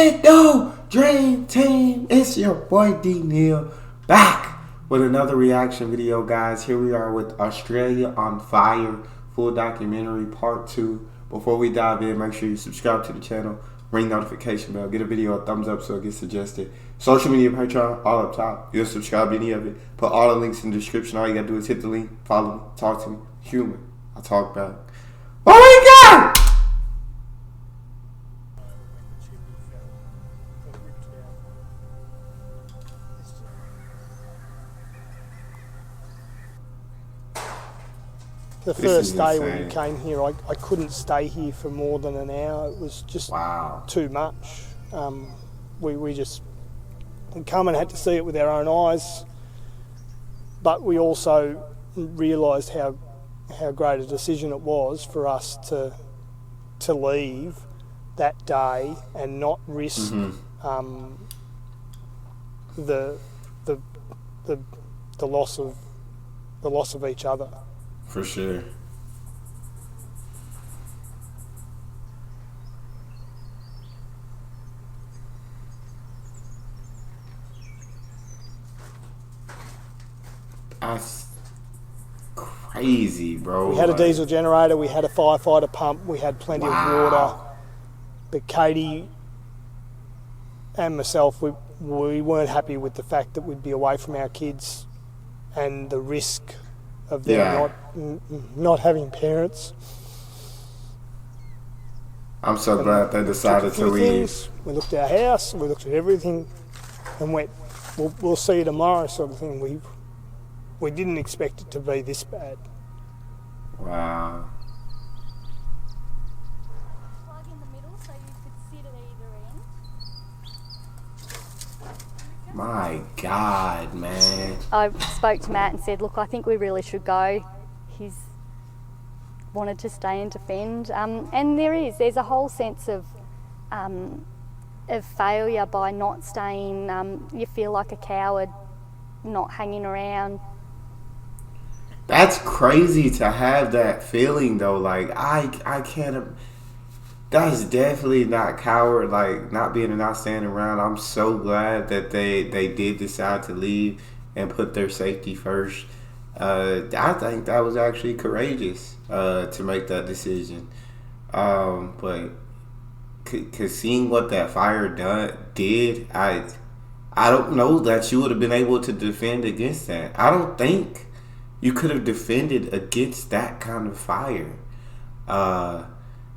Nintendo Dream Team. It's your boy D Neal back with another reaction video, guys. Here we are with Australia on Fire full documentary part 2. Before we dive in, make sure you subscribe to the channel, ring notification bell, get a video a thumbs up so it gets suggested. Social media, Patreon, all up top. You'll subscribe to any of it. Put all the links in the description. All you gotta do is hit the link, follow me, talk to me. Human. I talk back. What we got? The first day when you came here, I couldn't stay here for more than an hour. It was just too much. We just come and had to see it with our own eyes, but we also realised how great a decision it was for us to leave that day and not risk the loss of each other. For sure. That's crazy, bro. We had a diesel generator, we had a firefighter pump, we had plenty of water. But Katie and myself, we weren't happy with the fact that we'd be away from our kids and the risk of them not having parents. I'm so glad they decided to leave. We looked at our house, we looked at everything and went, we'll see you tomorrow, sort of thing. We didn't expect it to be this bad. Wow. Plug in the middle so you could sit at either end. My God, man. I spoke to Matt and said, look, I think we really should go. He's wanted to stay and defend. And there's a whole sense of failure by not staying. You feel like a coward not hanging around. That's crazy to have that feeling, though. Like, I can't. That's definitely not coward, like not being and not standing around. I'm so glad that they did decide to leave and put their safety first. I think that was actually courageous to make that decision. But cause seeing what that fire did, I don't know that you would have been able to defend against that. I don't think you could have defended against that kind of fire.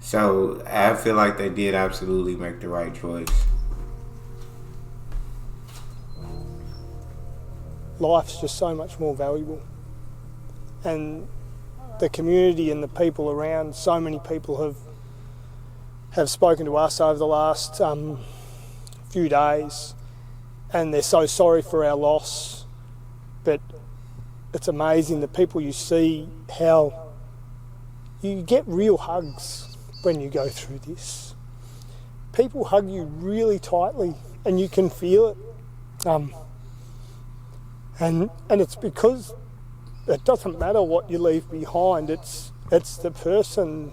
So I feel like they did absolutely make the right choice. Life's just so much more valuable. And the community and the people around, so many people have spoken to us over the last few days, and they're so sorry for our loss. But it's amazing the people you see, how you get real hugs when you go through this. People hug you really tightly and you can feel it. And it's because it doesn't matter what you leave behind, it's the person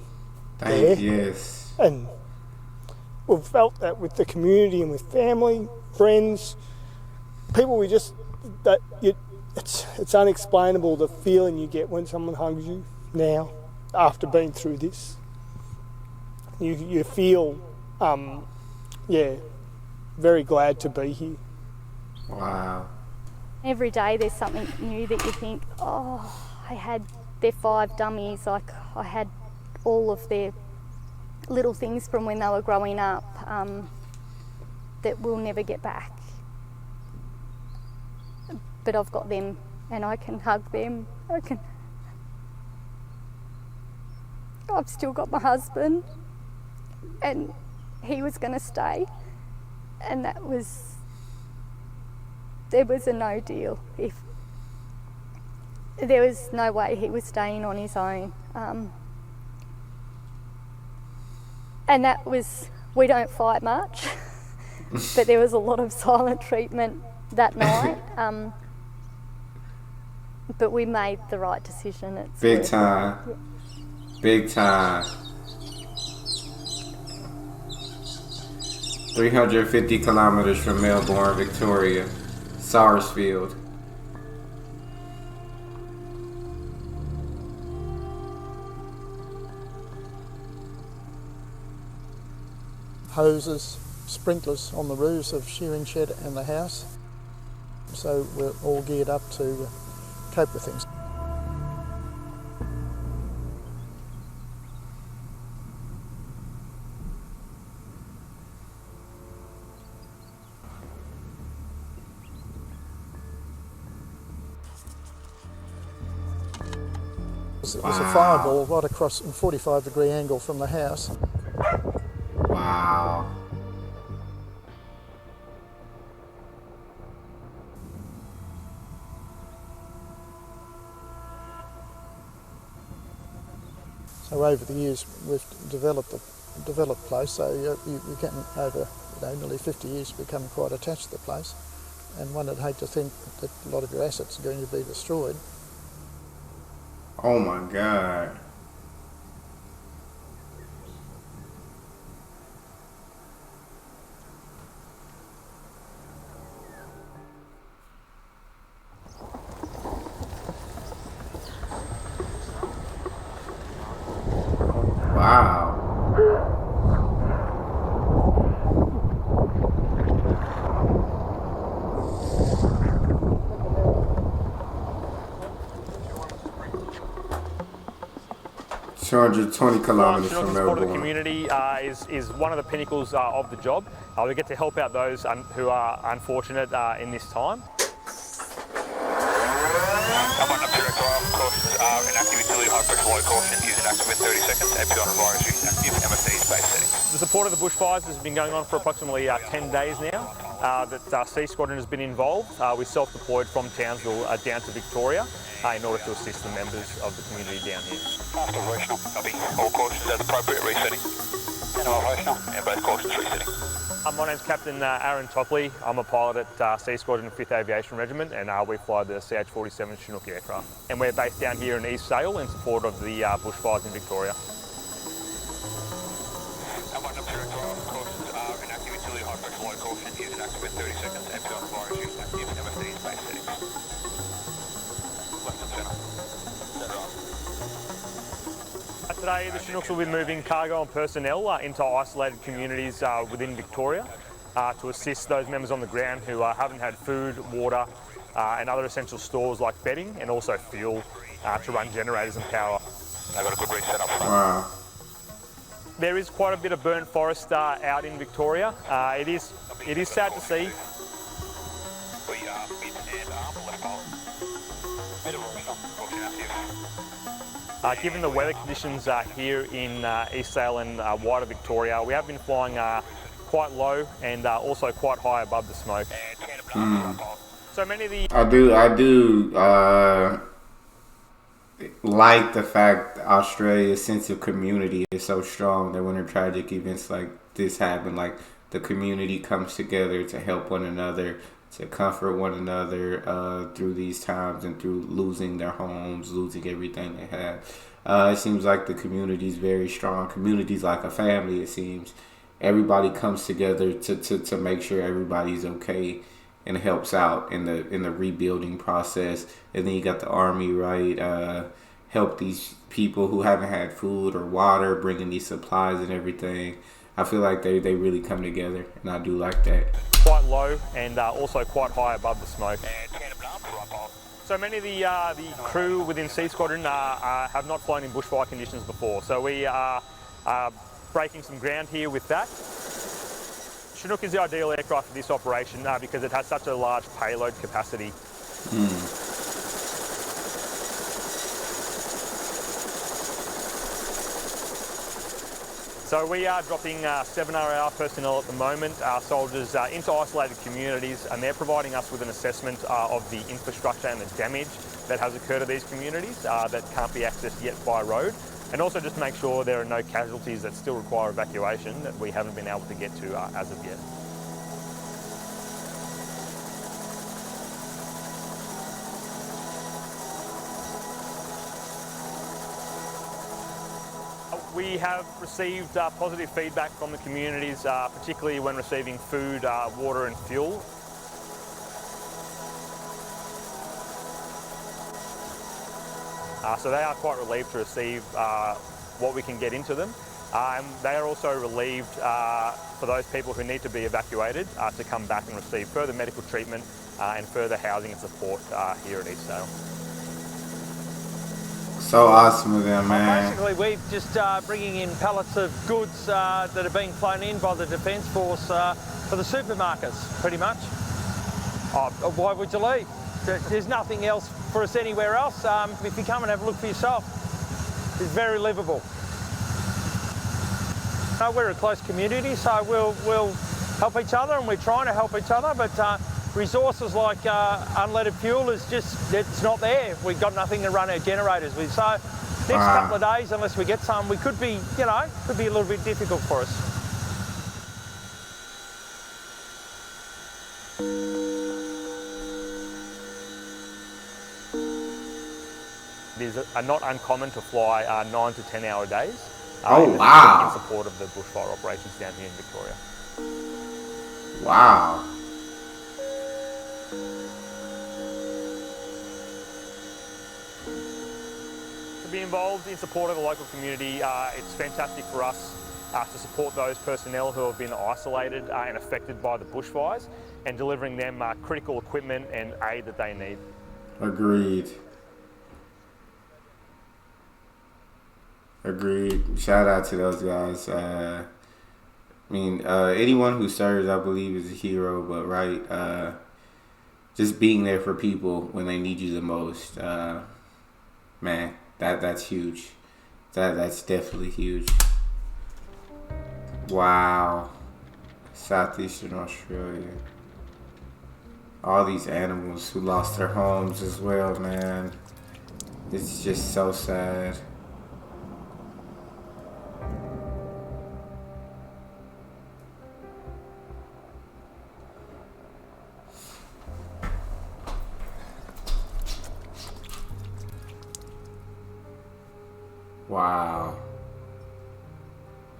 there. Yes. And we've felt that with the community and with family, friends, people it's unexplainable the feeling you get when someone hugs you now after being through this. You feel, very glad to be here. Wow. Every day there's something new that you think, oh, I had their 5 dummies, like I had all of their little things from when they were growing up that we'll never get back. But I've got them and I can hug them. I've still got my husband and he was going to stay, and there was a no deal. If there was no way he was staying on his own, and that was, we don't fight much, but there was a lot of silent treatment that night. But we made the right decision. It's big time. Yeah. Big time. 350 kilometers from Melbourne, Victoria. Sarsfield. Hoses, sprinklers on the roofs of shearing shed and the house. So we're all geared up to cope with things. There's a fireball right across a 45-degree angle from the house. Wow. So over the years we've developed place, so you can over nearly 50 years become quite attached to the place, and one would hate to think that a lot of your assets are going to be destroyed. Oh my God. Wow. 220 kilometers from Support of the Melbourne. community is one of the pinnacles of the job. We get to help out those who are unfortunate in this time. Cautions are inactive utility high pressure low caution is inactive in 30 seconds. API on virus is active. MFD is base settings. The support of the bushfires has been going on for approximately 10 days now. That C Squadron has been involved. We self-deployed from Townsville down to Victoria in order to assist the members of the community down here. Operational. Copy. All cautions as appropriate. Resetting. And operational. And both cautions resetting. My name's Captain Aaron Topley. I'm a pilot at C Squadron 5th Aviation Regiment, and we fly the CH-47 Chinook aircraft. And we're based down here in East Sale in support of the bushfires in Victoria. Cautions are inactive utility high pressure low caution is inactive in 30 seconds. API on virus is active. MFD is base settings. Left and centre. Today the Chinooks will be moving cargo and personnel into isolated communities within Victoria to assist those members on the ground who haven't had food, water and other essential stores like bedding and also fuel to run generators and power. They've got a good reset up front. Wow. There is quite a bit of burnt forest out in Victoria. It is sad to see. We are mid and arm left pole. Mid of all caution active. Given the weather conditions here in East Sale and wider Victoria, we have been flying quite low and also quite high above the smoke. So many of the... I do like the fact Australia's sense of community is so strong that when tragic events like this happen, like the community comes together to help one another, to comfort one another through these times and through losing their homes, losing everything they have. It seems like the community is very strong. Community's like a family, it seems. Everybody comes together to make sure everybody's okay and helps out in the rebuilding process. And then you got the army, right? Help these people who haven't had food or water, bringing these supplies and everything. I feel like they really come together, and I do like that. Quite low and also quite high above the smoke. So many of the crew within C Squadron have not flown in bushfire conditions before, so we are breaking some ground here with that. Chinook is the ideal aircraft for this operation because it has such a large payload capacity. So we are dropping 7RR personnel at the moment, our soldiers into isolated communities, and they're providing us with an assessment of the infrastructure and the damage that has occurred to these communities that can't be accessed yet by road, and also just make sure there are no casualties that still require evacuation that we haven't been able to get to as of yet. We have received positive feedback from the communities, particularly when receiving food, water and fuel. So they are quite relieved to receive what we can get into them. They are also relieved for those people who need to be evacuated to come back and receive further medical treatment and further housing and support here at Eastdale. So awesome of them, man. Basically, we're just bringing in pallets of goods that are being flown in by the Defence Force for the supermarkets, pretty much. Why would you leave? There's nothing else for us anywhere else. If you come and have a look for yourself, it's very livable. We're a close community, so we'll help each other, and we're trying to help each other, but resources like unleaded fuel is just, it's not there. We've got nothing to run our generators with. So next couple of days, unless we get some, we could be, could be a little bit difficult for us. It is not uncommon to fly 9 to 10 hour days. Wow. In support of the bushfire operations down here in Victoria. Wow. To be involved in support of the local community, it's fantastic for us to support those personnel who have been isolated and affected by the bushfires and delivering them critical equipment and aid that they need. Agreed. Agreed. Shout out to those guys. Anyone who serves, I believe, is a hero. But right, just being there for people when they need you the most, man, that's huge. That's definitely huge. Wow, Southeastern Australia. All these animals who lost their homes as well, man. It's just so sad. Wow.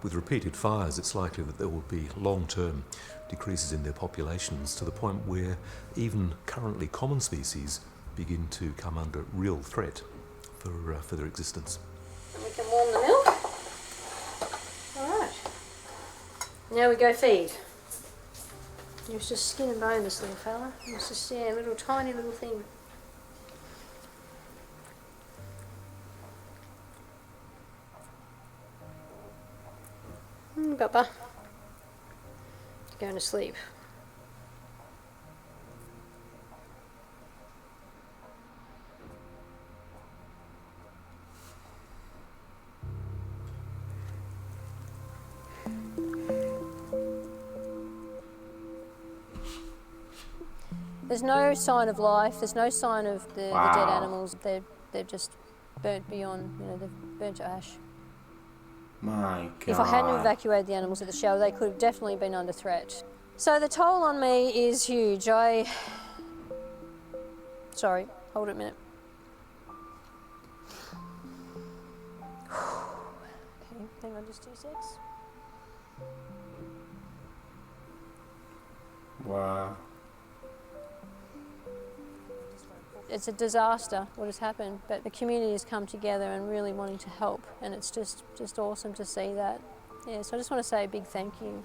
With repeated fires, it's likely that there will be long-term decreases in their populations to the point where even currently common species begin to come under real threat for their existence. And we can warm the milk. All right. Now we go feed. He was just skin and bone, this little fella. He was just, a little tiny little thing. Papa, you're going to sleep. There's no sign of life. There's no sign of the dead animals. They're just burnt beyond. They've burnt to ash. My God. If I hadn't evacuated the animals at the shelter, they could have definitely been under threat. So the toll on me is huge. Sorry, hold it a minute. Okay, hang on just 2 secs. Wow. It's a disaster what has happened, but the community has come together and really wanting to help, and it's just awesome to see that. Yeah, so I just want to say a big thank you.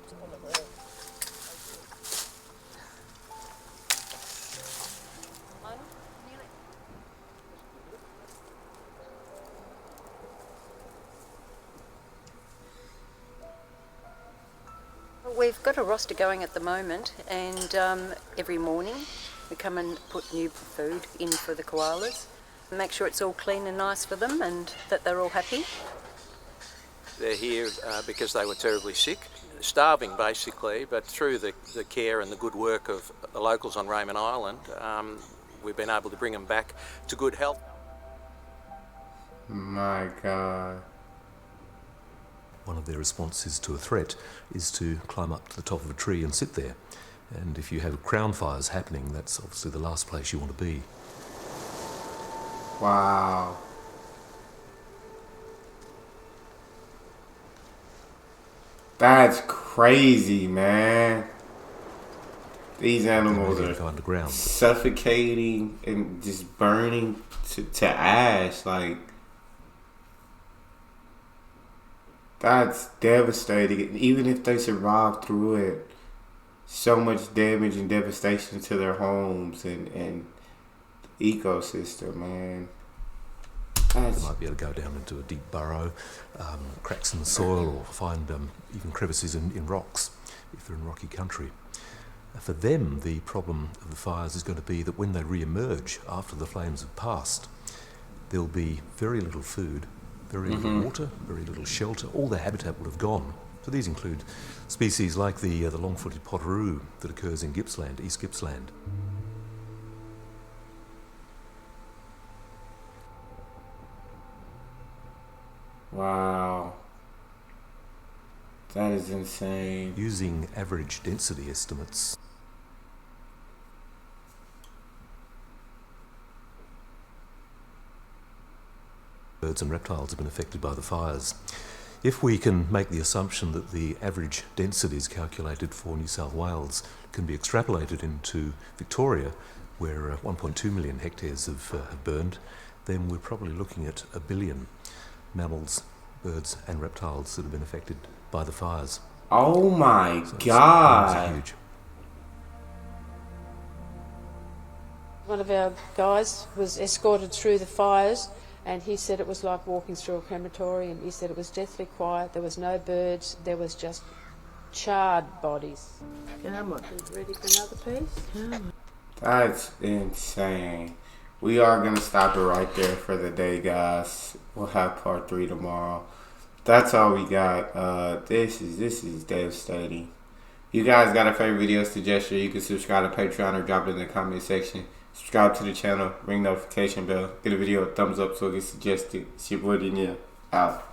We've got a roster going at the moment, and every morning we come and put new food in for the koalas, make sure it's all clean and nice for them and that they're all happy. They're here because they were terribly sick, starving basically, but through the care and the good work of the locals on Raymond Island, we've been able to bring them back to good health. My God. One of their responses to a threat is to climb up to the top of a tree and sit there. And if you have crown fires happening, that's obviously the last place you want to be. Wow. That's crazy, man. These animals are underground, suffocating and just burning to ash. Like, that's devastating. Even if they survive through it, so much damage and devastation to their homes and ecosystem, man. They might be able to go down into a deep burrow, cracks in the soil, or find even crevices in rocks if they're in rocky country. For them, the problem of the fires is going to be that when they re-emerge after the flames have passed, there'll be very little food, very little water, very little shelter. All their habitat will have gone. So these include species like the long-footed potteroo that occurs in Gippsland, East Gippsland. Wow. That is insane. Using average density estimates, birds and reptiles have been affected by the fires. If we can make the assumption that the average densities calculated for New South Wales can be extrapolated into Victoria, where 1.2 million hectares have burned, then we're probably looking at 1 billion mammals, birds and reptiles that have been affected by the fires. Oh my God. It's huge. One of our guys was escorted through the fires, and he said it was like walking through a crematorium. He said it was deathly quiet, there was no birds, there was just charred bodies. I might be ready for another piece. That's insane. We are going to stop it right there for the day, guys. We'll have part 3 tomorrow. That's all we got. This is devastating. You guys got a favorite video suggestion? You can subscribe to Patreon or drop it in the comment section. Subscribe to the channel, ring notification bell, get a video a thumbs up so it gets suggested. It's your boy Neal, out.